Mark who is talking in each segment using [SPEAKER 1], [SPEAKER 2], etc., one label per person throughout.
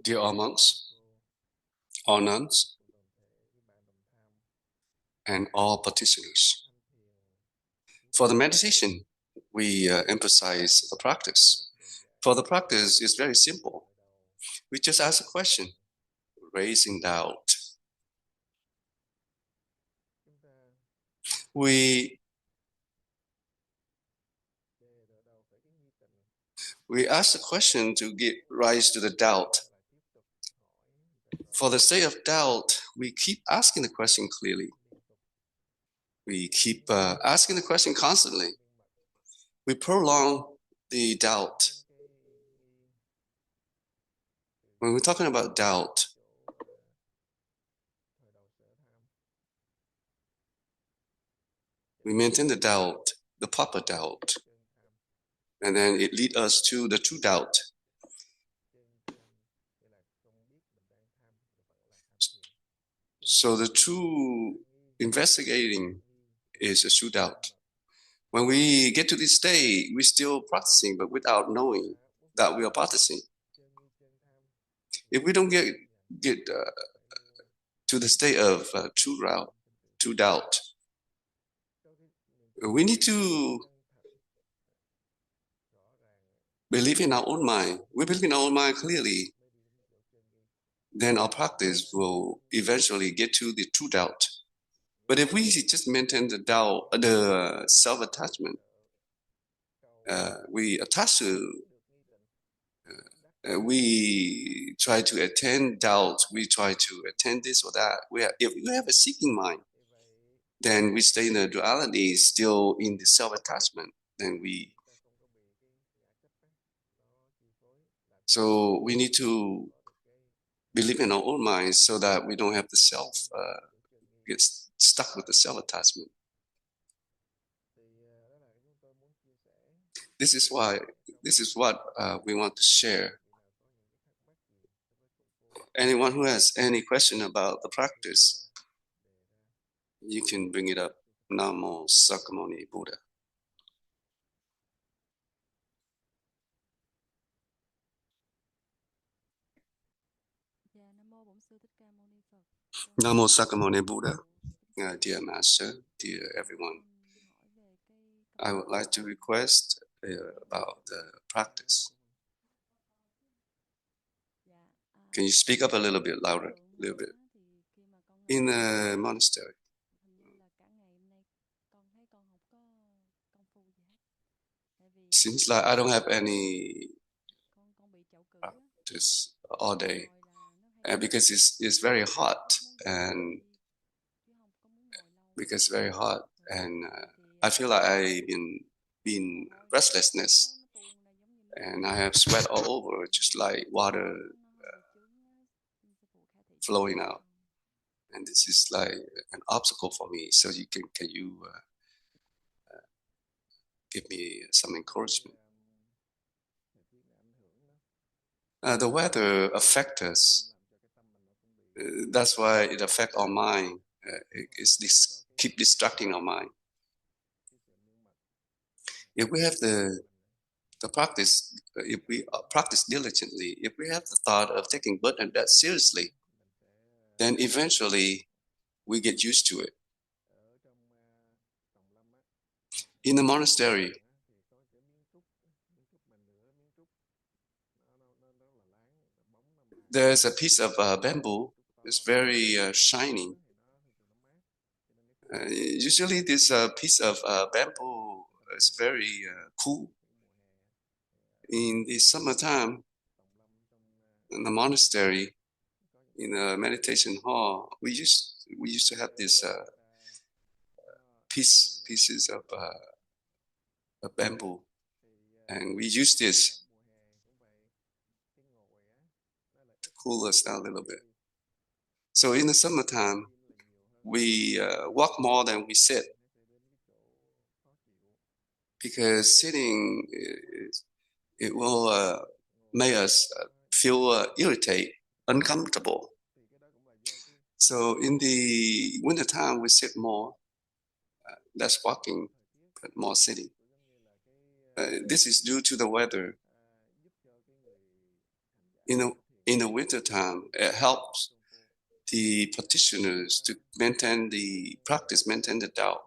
[SPEAKER 1] Dear all monks, all nuns, and all practitioners. For the meditation, we emphasize the practice. For the practice, it's very simple. We just ask a question, raising doubt. We ask the question to give rise to the doubt. For the sake of doubt, we keep asking the question clearly. We keep asking the question constantly. We prolong the doubt. When we're talking about doubt, we maintain the doubt, the proper doubt, and then it leads us to the true doubt. So the true investigating is a true doubt. When we get to this state, we're still practicing, but without knowing that we are practicing. If we don't get to the state of true doubt, we need to believe in our own mind. We believe in our own mind clearly, then our practice will eventually get to the true doubt. But if we just maintain the doubt, the self-attachment, we attach to, we try to attain doubts, we try to attain this or that. If you have a seeking mind, then we stay in the duality, still in the self-attachment. So we need to believe in our own minds so that we don't have the self get stuck with the self-attachment. This is what we want to share. Anyone who has any question about the practice, you can bring it up. Namo Sakamuni Buddha. Namo Sakamuni Buddha. Dear Master, dear everyone, I would like to request about the practice. Can you speak up a little bit louder? A little bit. In a monastery, seems like I don't have any practice all day because it's very hot and I feel like I've been restlessness and I have sweat all over, just like water flowing out, and this is like an obstacle for me. So can you give me some encouragement? The weather affects us. That's why it affects our mind. Keep distracting our mind. If we have the practice, if we practice diligently, if we have the thought of taking birth and death seriously, then eventually we get used to it. In the monastery, there's a piece of bamboo. It's very shiny. Usually this piece of bamboo is very cool. In the summertime, in the monastery, in a meditation hall, we used to have this pieces of bamboo, and we use this to cool us down a little bit. So in the summertime, we walk more than we sit, because sitting it will make us feel irritated, uncomfortable. So in the wintertime, we sit more, less walking, but more sitting. This is due to the weather. in the winter time, it helps the practitioners to maintain the practice, maintain the Tao.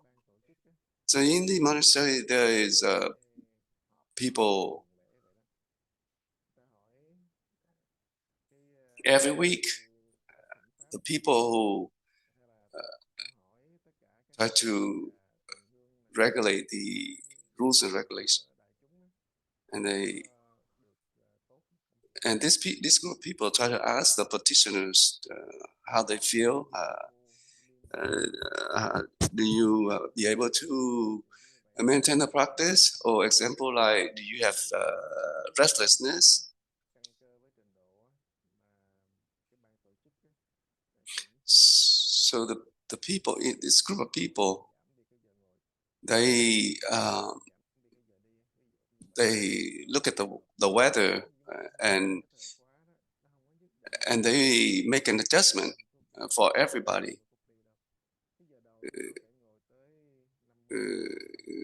[SPEAKER 1] So in the monastery, there is people every week. The people who try to regulate the rules and regulations, and this group of people try to ask the practitioners how they feel. Do you be able to maintain the practice? Or example like, do you have restlessness? So the people in this group of people, they look at the weather and they make an adjustment for everybody.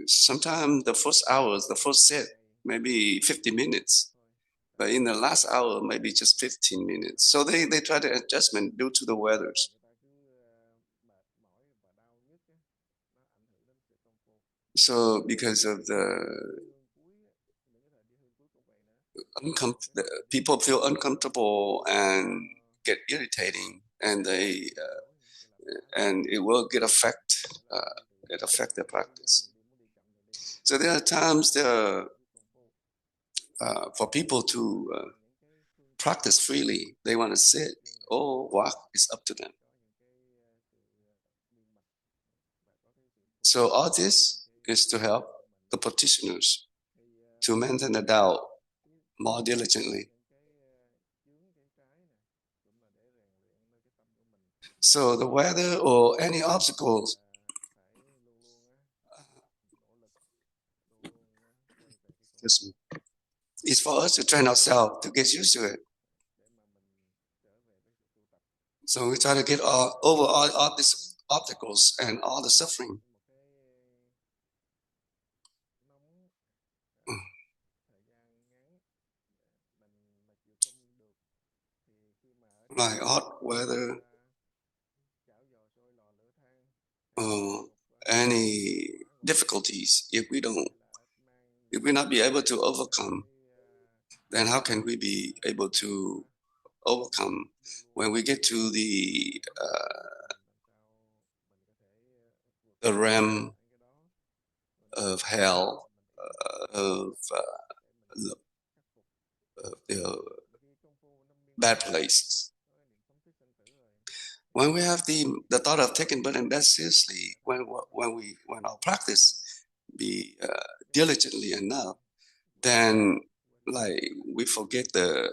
[SPEAKER 1] Sometimes the first hours, the first set, maybe 50 minutes, but in the last hour, maybe just 15 minutes. So they try to adjustment due to the weathers. So because of the people feel uncomfortable and get irritating, and it will affect their practice. So there are times there for people to practice freely. They want to sit or walk. It's up to them. So all this is to help the practitioners to maintain the Tao more diligently. So the weather or any obstacles is for us to train ourselves to get used to it. So we try to get over all these obstacles and all the suffering. Like hot weather, any difficulties, if we not be able to overcome, then how can we be able to overcome when we get to the realm of hell, of the bad places? When we have the thought of taking birth and death seriously, when our practice be diligently enough, then like we forget the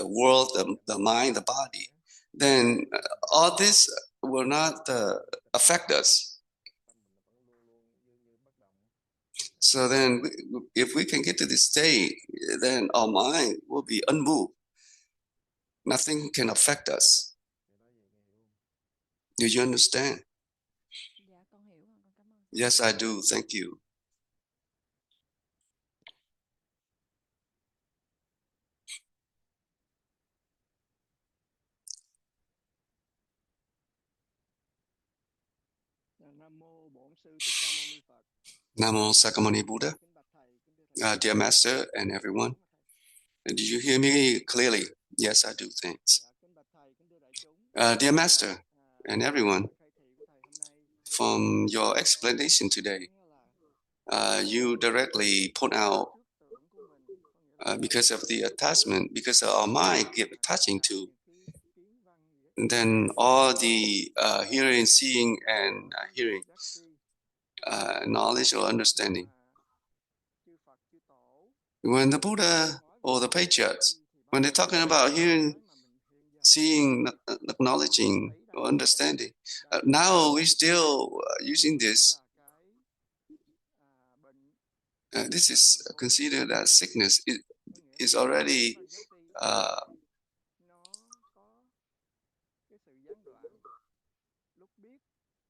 [SPEAKER 1] world, the mind, the body. Then all this will not affect us. So then, if we can get to this state, then our mind will be unmoved. Nothing can affect us. Do you understand? Yes, I do. Thank you. Namo Sakamuni Buddha. Dear Master and everyone. Do you hear me clearly? Yes, I do. Thanks. Dear Master and everyone, from your explanation today, you directly point out because of the attachment, because our mind keep attaching to, and then all the hearing, seeing, and hearing, knowledge or understanding. When the Buddha or the patriarchs, when they're talking about hearing, seeing, acknowledging, or understanding, now we're still using this. This is considered as sickness. It is already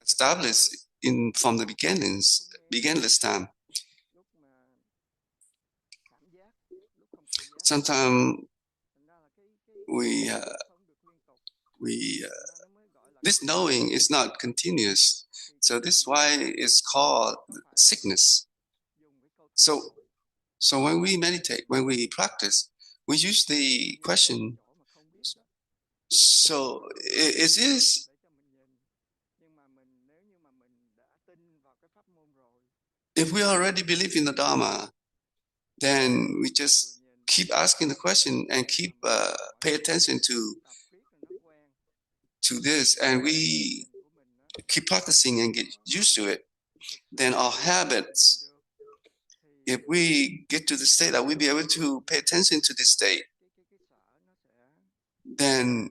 [SPEAKER 1] established from the beginningless time. Sometimes we this knowing is not continuous. So this is why it's called sickness. So when we meditate, when we practice, we use the question, so is this, if we already believe in the Dharma, then we just keep asking the question and keep pay attention to this, and we keep practicing and get used to it. Then our habits, if we get to the state that we be able to pay attention to this state, then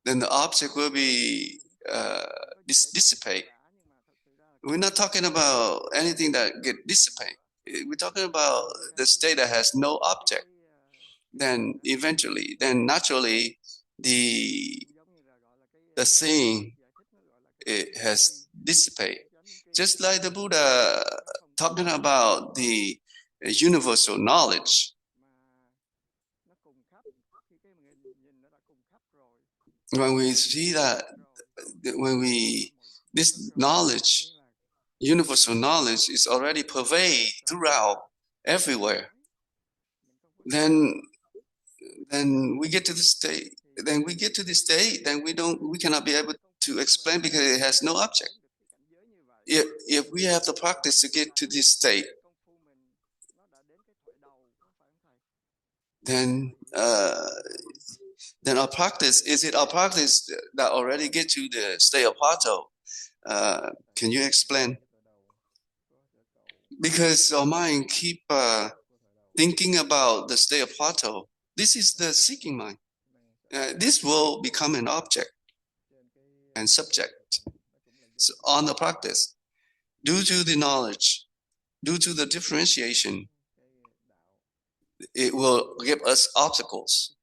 [SPEAKER 1] the object will be dissipate. We're not talking about anything that get dissipate. We're talking about the state that has no object. Then eventually, then naturally, the thing, it has dissipate. Just like the Buddha talking about the universal knowledge. When we see that, this knowledge, universal knowledge, is already pervade throughout everywhere, then we get to the state. Then we cannot be able to explain because it has no object. If we have the practice to get to this state, then our practice, is it our practice that already get to the state of Pato? Can you explain? Because our mind keep thinking about the state of Pato. This is the seeking mind. This will become an object and subject. So on the practice, due to the knowledge, due to the differentiation, it will give us obstacles.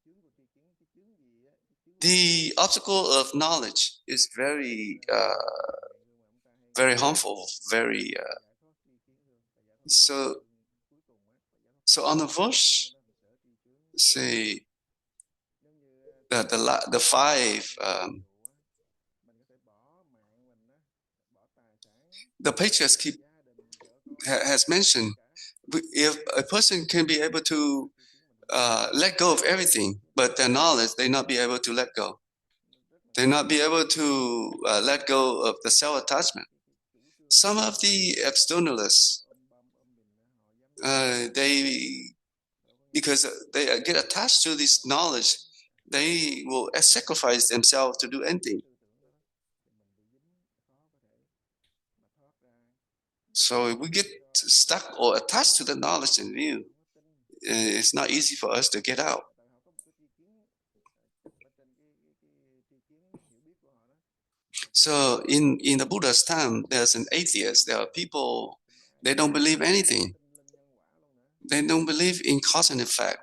[SPEAKER 1] The obstacle of knowledge is very harmful, very so on the verse say that the five the patriarchs has mentioned, if a person can be able to let go of everything, but their knowledge, they not be able to let go. They not be able to let go of the self-attachment. Some of the externalists, because they get attached to this knowledge, they will sacrifice themselves to do anything. So if we get stuck or attached to the knowledge and view, it's not easy for us to get out. So in the Buddha's time, there's an atheist. There are people, they don't believe anything. They don't believe in cause and effect.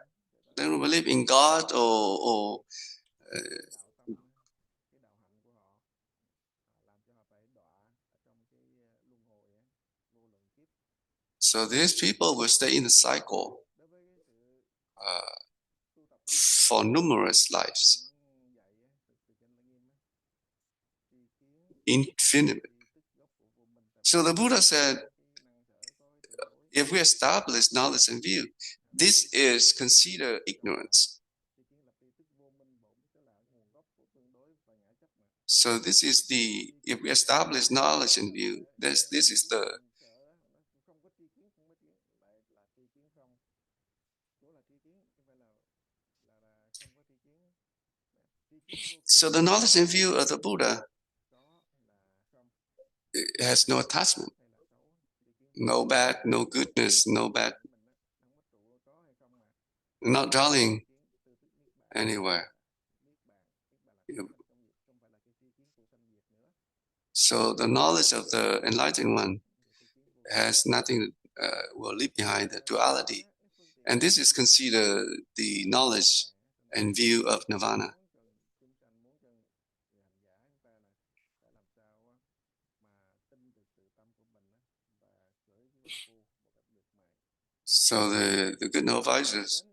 [SPEAKER 1] They don't believe in God or so these people will stay in the cycle for numerous lives, infinite. So the Buddha said, if we establish knowledge and view, this is considered ignorance. So this is if we establish knowledge and view, this is the. So the knowledge and view of the Buddha has no attachment, no bad, no goodness, no bad, not dwelling anywhere. So the knowledge of the enlightened one has nothing, will leave behind the duality. And this is considered the knowledge and view of nirvana. So the good advisors,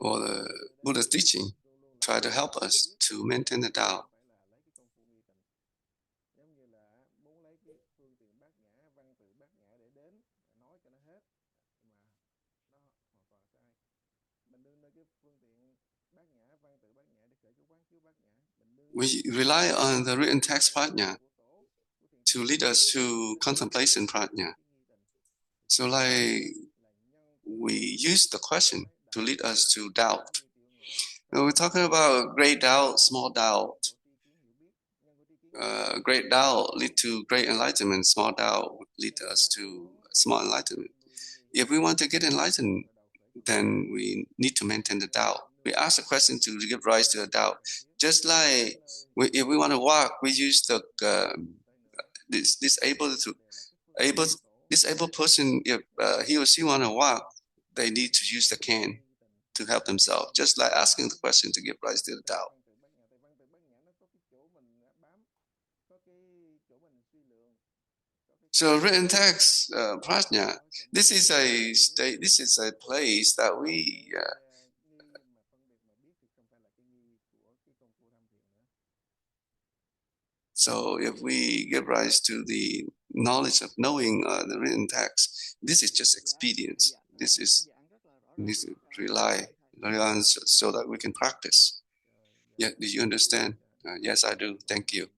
[SPEAKER 1] or the Buddha's teaching try to help us to maintain the Tao. We rely on the written text prajna to lead us to contemplation prajna. So like we use the question to lead us to doubt. We're talking about great doubt, small doubt. Great doubt lead to great enlightenment. Small doubt lead us to small enlightenment. If we want to get enlightened, then we need to maintain the doubt. We ask the question to give rise to a doubt. Just like if we want to walk, we use the disabled person. If he or she want to walk, they need to use the cane to help themselves. Just like asking the question to give rise to the doubt. So written text, prajna. This is a state. This is a place that we. So if we give rise to the knowledge of knowing the written text, this is just experience. This is rely on so that we can practice. Yeah, do you understand? Yes, I do. Thank you.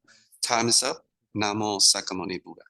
[SPEAKER 1] Time is up. Namo Sakamuni Buddha.